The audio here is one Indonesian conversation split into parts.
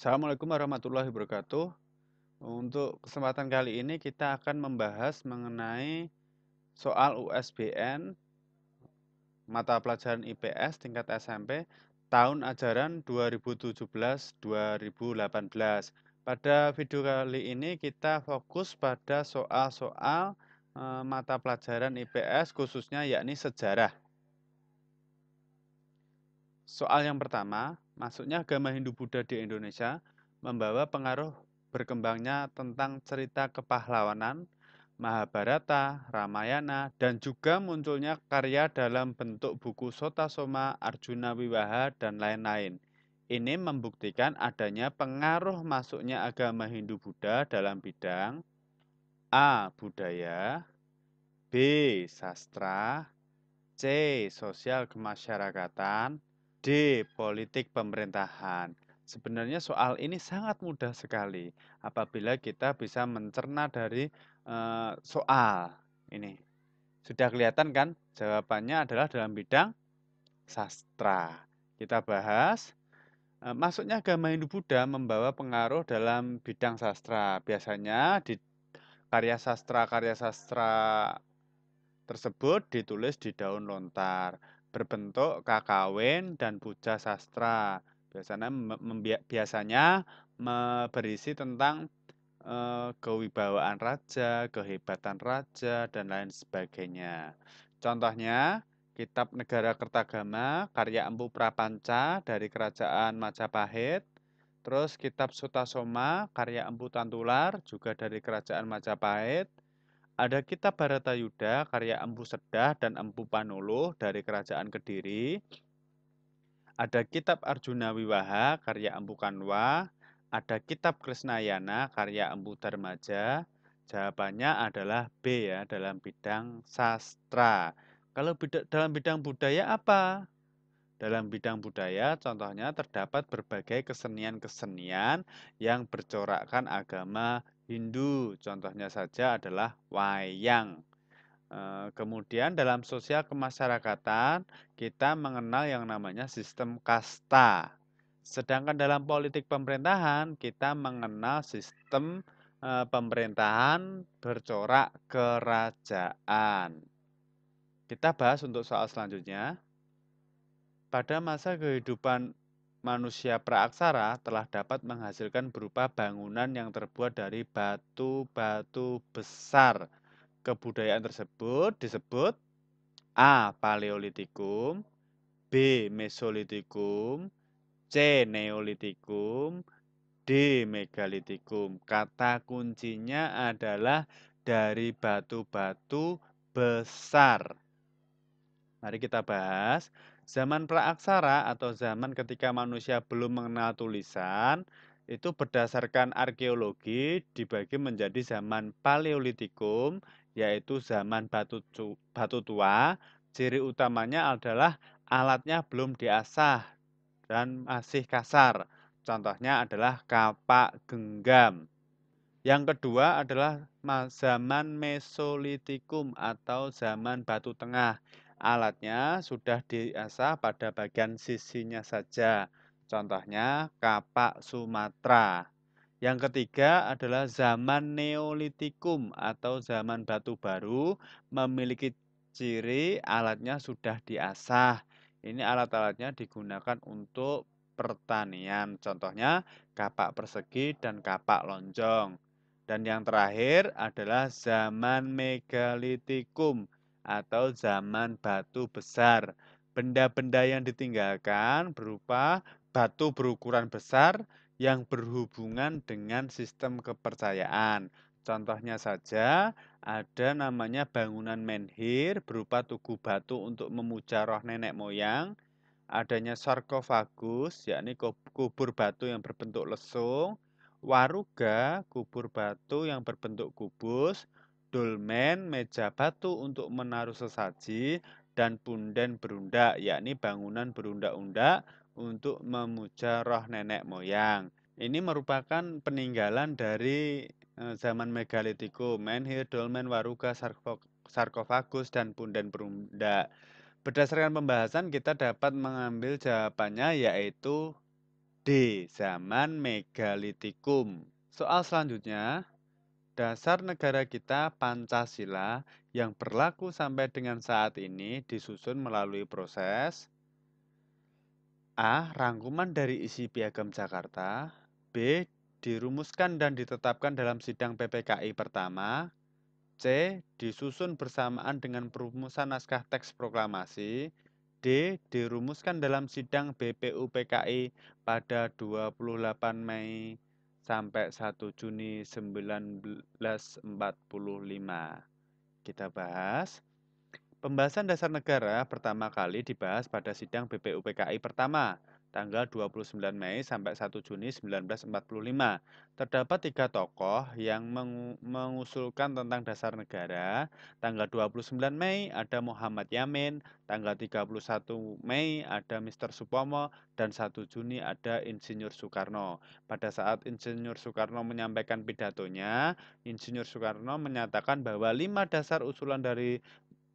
Assalamualaikum warahmatullahi wabarakatuh. Untuk kesempatan kali ini kita akan membahas mengenai soal USBN mata pelajaran IPS tingkat SMP tahun ajaran 2017-2018. Pada video kali ini kita fokus pada soal-soal mata pelajaran IPS khususnya yakni sejarah. Soal yang pertama, masuknya agama Hindu-Buddha di Indonesia membawa pengaruh berkembangnya tentang cerita kepahlawanan, Mahabharata, Ramayana, dan juga munculnya karya dalam bentuk buku Sotasoma, Arjuna Wiwaha, dan lain-lain. Ini membuktikan adanya pengaruh masuknya agama Hindu-Buddha dalam bidang A. Budaya, B. Sastra, C. Sosial kemasyarakatan, D. Politik pemerintahan. Sebenarnya soal ini sangat mudah sekali apabila kita bisa mencerna dari soal ini. Sudah kelihatan kan? Jawabannya adalah dalam bidang sastra. Kita bahas. Masuknya agama Hindu-Buddha membawa pengaruh dalam bidang sastra. Biasanya di karya sastra tersebut ditulis di daun lontar, berbentuk kakawin dan puja sastra. Biasanya berisi tentang kewibawaan raja, kehebatan raja, dan lain sebagainya. Contohnya, Kitab Negara Kertagama karya Empu Prapanca dari Kerajaan Majapahit, terus Kitab Sutasoma karya Empu Tantular juga dari Kerajaan Majapahit, ada Kitab Bharatayuda karya Empu Sedah dan Empu Panuluh dari Kerajaan Kediri. Ada Kitab Arjuna Wiwaha karya Empu Kanwa. Ada Kitab Krisnayana karya Empu Darmaja. Jawabannya adalah B ya, dalam bidang sastra. Kalau dalam bidang budaya apa? Dalam bidang budaya, contohnya terdapat berbagai kesenian-kesenian yang bercorakkan agama Hindu. Contohnya saja adalah wayang. Kemudian dalam sosial kemasyarakatan, kita mengenal yang namanya sistem kasta. Sedangkan dalam politik pemerintahan, kita mengenal sistem pemerintahan bercorak kerajaan. Kita bahas untuk soal selanjutnya. Pada masa kehidupan manusia praaksara telah dapat menghasilkan berupa bangunan yang terbuat dari batu-batu besar. Kebudayaan tersebut disebut A. Paleolitikum, B. Mesolitikum, C. Neolitikum, D. Megalitikum. Kata kuncinya adalah dari batu-batu besar. Mari kita bahas. Zaman praaksara atau zaman ketika manusia belum mengenal tulisan, itu berdasarkan arkeologi dibagi menjadi zaman Paleolitikum, yaitu zaman batu tua. Ciri utamanya adalah alatnya belum diasah dan masih kasar. Contohnya adalah kapak genggam. Yang kedua adalah zaman Mesolitikum atau zaman batu tengah. Alatnya sudah diasah pada bagian sisinya saja. Contohnya kapak Sumatera. Yang ketiga adalah zaman Neolitikum atau zaman batu baru, memiliki ciri alatnya sudah diasah. Ini alat-alatnya digunakan untuk pertanian. Contohnya kapak persegi dan kapak lonjong. Dan yang terakhir adalah zaman Megalitikum atau zaman batu besar. Benda-benda yang ditinggalkan berupa batu berukuran besar yang berhubungan dengan sistem kepercayaan. Contohnya saja ada namanya bangunan menhir berupa tugu batu untuk memuja roh nenek moyang. Adanya sarkofagus, yakni kubur batu yang berbentuk lesung. Waruga, kubur batu yang berbentuk kubus. Dolmen, meja batu untuk menaruh sesaji. Dan punden berundak, yakni bangunan berundak-undak untuk memuja roh nenek moyang. Ini merupakan peninggalan dari zaman megalitikum, menhir, dolmen, waruga, sarkofagus, dan punden berundak. Berdasarkan pembahasan kita dapat mengambil jawabannya yaitu D. Zaman Megalitikum. Soal selanjutnya, dasar negara kita Pancasila yang berlaku sampai dengan saat ini disusun melalui proses A. Rangkuman dari isi Piagam Jakarta. B. Dirumuskan dan ditetapkan dalam sidang PPKI pertama. C. Disusun bersamaan dengan perumusan naskah teks proklamasi. D. Dirumuskan dalam sidang BPUPKI pada 28 Mei sampai 1 Juni 1945. Kita bahas. Pembahasan dasar negara pertama kali dibahas pada sidang BPUPKI pertama, tanggal 29 Mei sampai 1 Juni 1945. Terdapat 3 tokoh yang mengusulkan tentang dasar negara. Tanggal 29 Mei ada Muhammad Yamin, tanggal 31 Mei ada Mr. Supomo, dan 1 Juni ada Insinyur Soekarno. Pada saat Insinyur Soekarno menyampaikan pidatonya, Insinyur Soekarno menyatakan bahwa 5 dasar usulan dari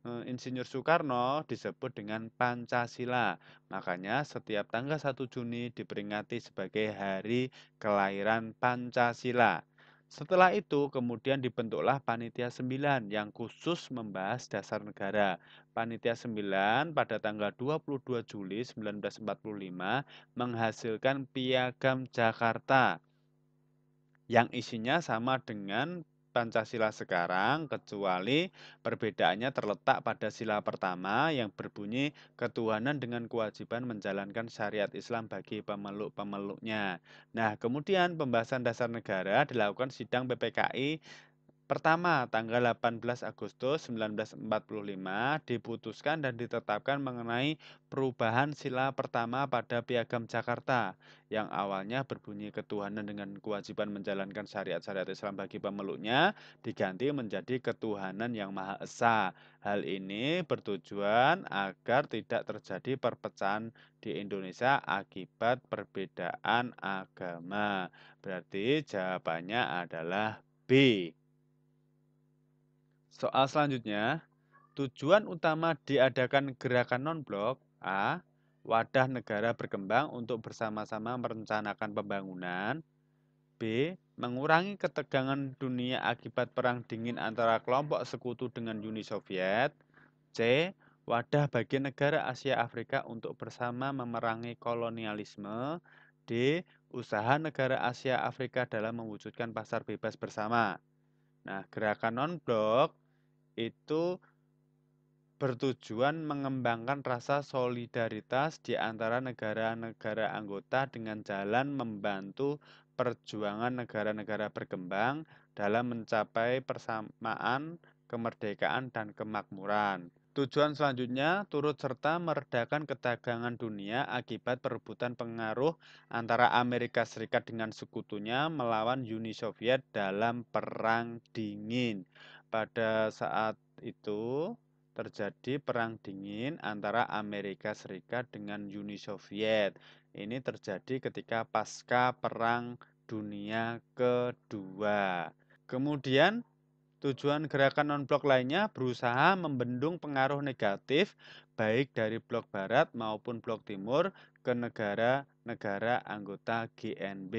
Insinyur Soekarno disebut dengan Pancasila. Makanya setiap tanggal 1 Juni diperingati sebagai hari kelahiran Pancasila. Setelah itu kemudian dibentuklah Panitia 9 yang khusus membahas dasar negara. Panitia 9 pada tanggal 22 Juli 1945 menghasilkan Piagam Jakarta yang isinya sama dengan Pancasila sekarang, kecuali perbedaannya terletak pada sila pertama yang berbunyi ketuhanan dengan kewajiban menjalankan syariat Islam bagi pemeluk-pemeluknya. Nah, kemudian pembahasan dasar negara dilakukan sidang PPKI pertama, tanggal 18 Agustus 1945 diputuskan dan ditetapkan mengenai perubahan sila pertama pada Piagam Jakarta yang awalnya berbunyi ketuhanan dengan kewajiban menjalankan syariat-syariat Islam bagi pemeluknya diganti menjadi ketuhanan yang Maha Esa. Hal ini bertujuan agar tidak terjadi perpecahan di Indonesia akibat perbedaan agama. Berarti jawabannya adalah B. Soal selanjutnya, tujuan utama diadakan gerakan non-blok A. Wadah negara berkembang untuk bersama-sama merencanakan pembangunan. B. Mengurangi ketegangan dunia akibat perang dingin antara kelompok sekutu dengan Uni Soviet. C. Wadah bagi negara Asia Afrika untuk bersama memerangi kolonialisme. D. Usaha negara Asia Afrika dalam mewujudkan pasar bebas bersama. Nah, gerakan non-blok itu bertujuan mengembangkan rasa solidaritas di antara negara-negara anggota dengan jalan membantu perjuangan negara-negara berkembang dalam mencapai persamaan, kemerdekaan, dan kemakmuran. Tujuan selanjutnya turut serta meredakan ketegangan dunia akibat perebutan pengaruh antara Amerika Serikat dengan sekutunya melawan Uni Soviet dalam Perang Dingin. Pada saat itu terjadi perang dingin antara Amerika Serikat dengan Uni Soviet. Ini terjadi ketika pasca Perang Dunia Kedua. Kemudian tujuan gerakan non-blok lainnya berusaha membendung pengaruh negatif baik dari blok barat maupun blok timur ke negara-negara anggota GNB.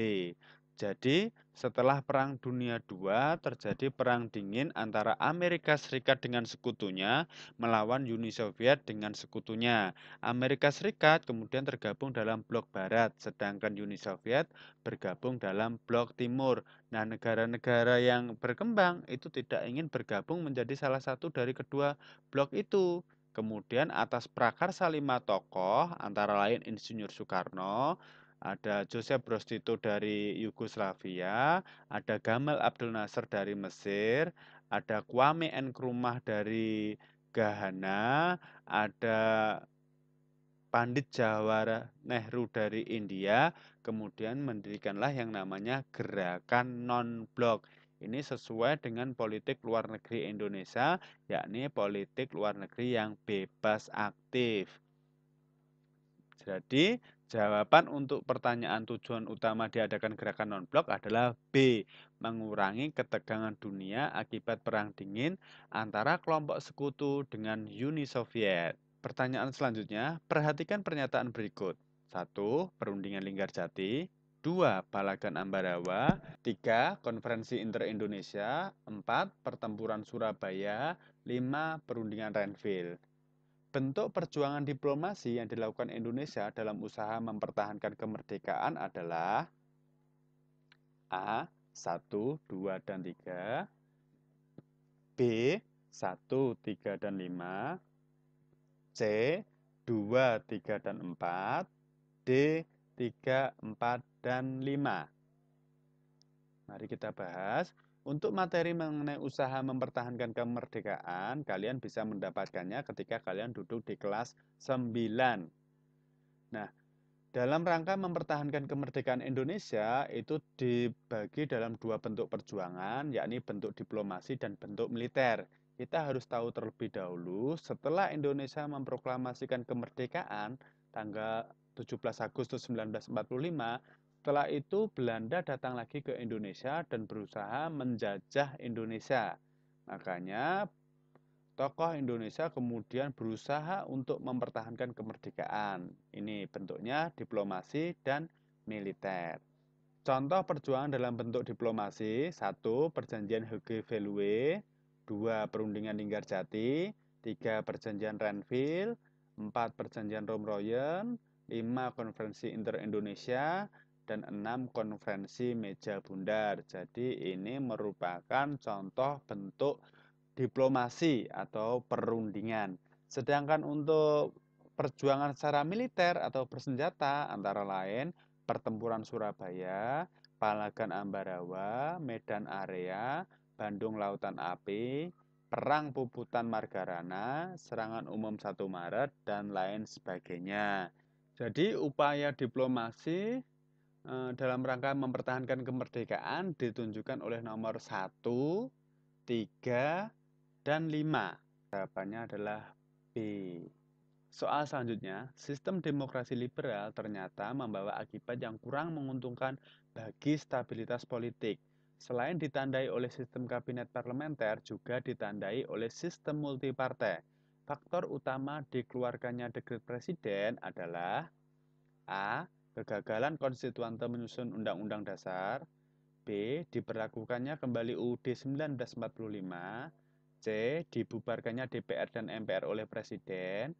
Jadi, setelah Perang Dunia II terjadi perang dingin antara Amerika Serikat dengan sekutunya melawan Uni Soviet dengan sekutunya. Amerika Serikat kemudian tergabung dalam blok barat, sedangkan Uni Soviet bergabung dalam blok timur. Nah, negara-negara yang berkembang itu tidak ingin bergabung menjadi salah satu dari kedua blok itu. Kemudian atas prakarsa 5 tokoh, antara lain Insinyur Soekarno, ada Joseph Broz Tito dari Yugoslavia, ada Gamal Abdel Nasser dari Mesir, ada Kwame Nkrumah dari Ghana, ada Pandit Jawahar Nehru dari India, kemudian mendirikanlah yang namanya gerakan non-blok. Ini sesuai dengan politik luar negeri Indonesia, yakni politik luar negeri yang bebas aktif. Jadi, jawaban untuk pertanyaan tujuan utama diadakan gerakan non-blok adalah B. Mengurangi ketegangan dunia akibat perang dingin antara kelompok sekutu dengan Uni Soviet. Pertanyaan selanjutnya, perhatikan pernyataan berikut. 1. Perundingan Linggarjati. 2. Balagan Ambarawa. 3. Konferensi Inter-Indonesia. 4. Pertempuran Surabaya. 5. Perundingan Renville. Bentuk perjuangan diplomasi yang dilakukan Indonesia dalam usaha mempertahankan kemerdekaan adalah A. 1, 2, dan 3. B. 1, 3, dan 5. C. 2, 3, dan 4. D. 3, 4, dan 5. Mari kita bahas. Untuk materi mengenai usaha mempertahankan kemerdekaan, kalian bisa mendapatkannya ketika kalian duduk di kelas 9. Nah, dalam rangka mempertahankan kemerdekaan Indonesia itu dibagi dalam dua bentuk perjuangan, yakni bentuk diplomasi dan bentuk militer. Kita harus tahu terlebih dahulu, setelah Indonesia memproklamasikan kemerdekaan tanggal 17 Agustus 1945, setelah itu Belanda datang lagi ke Indonesia dan berusaha menjajah Indonesia. Makanya tokoh Indonesia kemudian berusaha untuk mempertahankan kemerdekaan. Ini bentuknya diplomasi dan militer. Contoh perjuangan dalam bentuk diplomasi: 1. Perjanjian Hague-Veluwe. 2. Perundingan Linggarjati. 3. Perjanjian Renville. 4. Perjanjian Romroyen. 5. Konferensi Inter-Indonesia. Dan 6. Konferensi Meja Bundar. Jadi ini merupakan contoh bentuk diplomasi atau perundingan. Sedangkan untuk perjuangan secara militer atau bersenjata antara lain Pertempuran Surabaya, Palagan Ambarawa, Medan Area, Bandung Lautan Api, Perang Puputan Margarana, Serangan Umum 1 Maret, dan lain sebagainya. Jadi upaya diplomasi dalam rangka mempertahankan kemerdekaan ditunjukkan oleh nomor 1, 3, dan 5. Jawabannya adalah B. Soal selanjutnya, sistem demokrasi liberal ternyata membawa akibat yang kurang menguntungkan bagi stabilitas politik. Selain ditandai oleh sistem kabinet parlementer, juga ditandai oleh sistem multipartai. Faktor utama dikeluarkannya dekret presiden adalah A. Kegagalan konstituante menyusun Undang-Undang Dasar. B. Diberlakukannya kembali UUD 1945. C. Dibubarkannya DPR dan MPR oleh Presiden.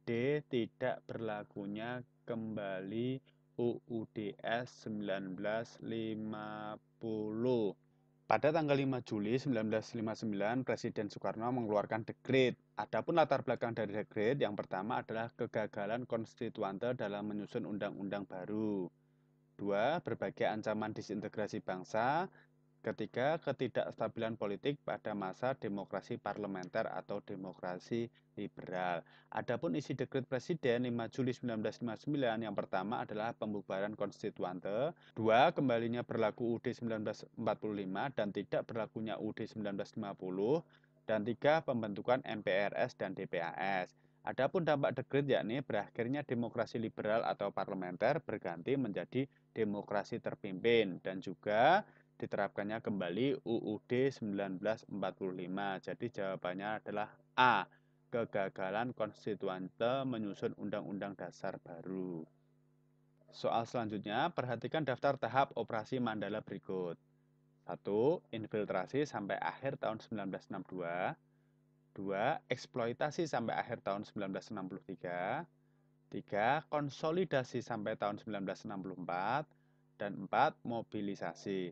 D. Tidak berlakunya kembali UUDS 1950. Pada tanggal 5 Juli 1959, Presiden Soekarno mengeluarkan dekret. Adapun latar belakang dari dekret yang pertama adalah kegagalan konstituante dalam menyusun undang-undang baru. 2. Berbagai ancaman disintegrasi bangsa. Ketiga, ketidakstabilan politik pada masa demokrasi parlementer atau demokrasi liberal. Adapun isi dekret Presiden 5 Juli 1959 yang pertama adalah pembubaran konstituante, 2. Kembalinya berlaku UUD 1945 dan tidak berlakunya UUD 1950, dan 3. Pembentukan MPRS dan DPAS. Adapun dampak dekret yakni berakhirnya demokrasi liberal atau parlementer berganti menjadi demokrasi terpimpin dan juga diterapkannya kembali UUD 1945. Jadi jawabannya adalah A. Kegagalan konstituante menyusun Undang-Undang Dasar baru. Soal selanjutnya, perhatikan daftar tahap operasi Mandala berikut. 1. Infiltrasi sampai akhir tahun 1962. 2. Eksploitasi sampai akhir tahun 1963. 3. Konsolidasi sampai tahun 1964. Dan 4. Mobilisasi.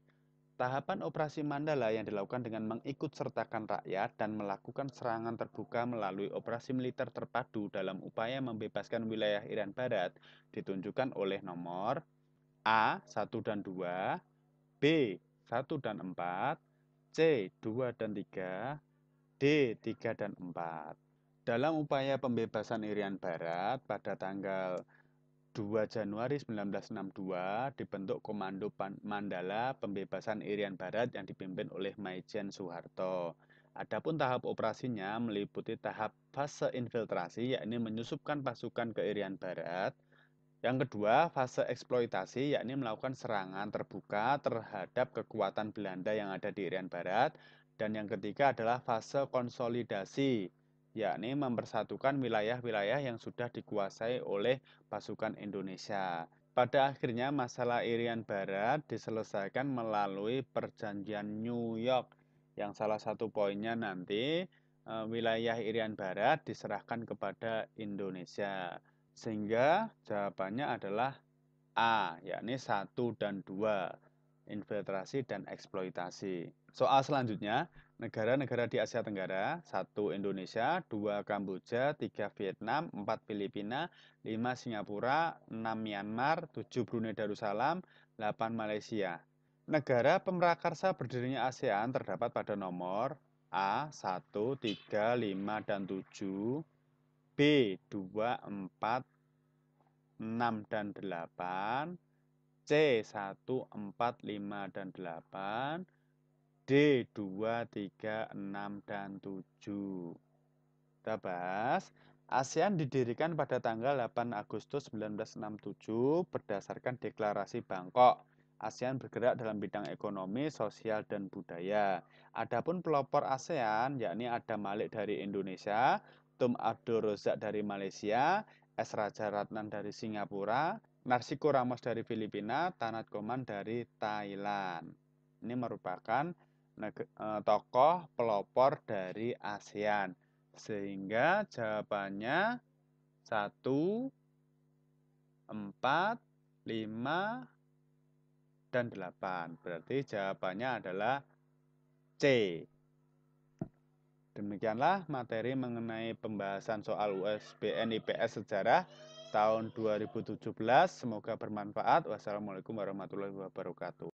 Tahapan operasi Mandala yang dilakukan dengan mengikut sertakan rakyat dan melakukan serangan terbuka melalui operasi militer terpadu dalam upaya membebaskan wilayah Irian Barat ditunjukkan oleh nomor A. 1 dan 2, B. 1 dan 4, C. 2 dan 3, D. 3 dan 4. Dalam upaya pembebasan Irian Barat pada tanggal 2 Januari 1962 dibentuk Komando Mandala Pembebasan Irian Barat yang dipimpin oleh Maijen Soeharto. Adapun tahap operasinya meliputi tahap fase infiltrasi, yakni menyusupkan pasukan ke Irian Barat. Yang kedua, fase eksploitasi, yakni melakukan serangan terbuka terhadap kekuatan Belanda yang ada di Irian Barat. Dan yang ketiga adalah fase konsolidasi, yakni mempersatukan wilayah-wilayah yang sudah dikuasai oleh pasukan Indonesia. Pada akhirnya masalah Irian Barat diselesaikan melalui perjanjian New York yang salah satu poinnya nanti wilayah Irian Barat diserahkan kepada Indonesia. Sehingga jawabannya adalah A, yakni 1 dan 2, infiltrasi dan eksploitasi. Soal selanjutnya, negara-negara di Asia Tenggara, 1 Indonesia, 2 Kamboja, 3 Vietnam, 4 Filipina, 5 Singapura, 6 Myanmar, 7 Brunei Darussalam, 8 Malaysia. Negara pemrakarsa berdirinya ASEAN terdapat pada nomor A, 1, 3, 5, dan 7, B, 2, 4, 6, dan 8, C 1, 4, 5, dan 8, D 2, 3, 6, dan 7. Kita bahas. ASEAN didirikan pada tanggal 8 Agustus 1967 berdasarkan Deklarasi Bangkok. ASEAN bergerak dalam bidang ekonomi, sosial, dan budaya. Adapun pelopor ASEAN yakni Adam Malik dari Indonesia, Tun Abdul Razak dari Malaysia, S. Rajaratnam dari Singapura, Narsiko Ramos dari Filipina, Tanat Koman dari Thailand. Ini merupakan tokoh pelopor dari ASEAN. Sehingga jawabannya 1, 4, 5, dan 8. Berarti jawabannya adalah C. Demikianlah materi mengenai pembahasan soal USBN IPS Sejarah tahun 2017. Semoga bermanfaat. Wassalamualaikum warahmatullahi wabarakatuh.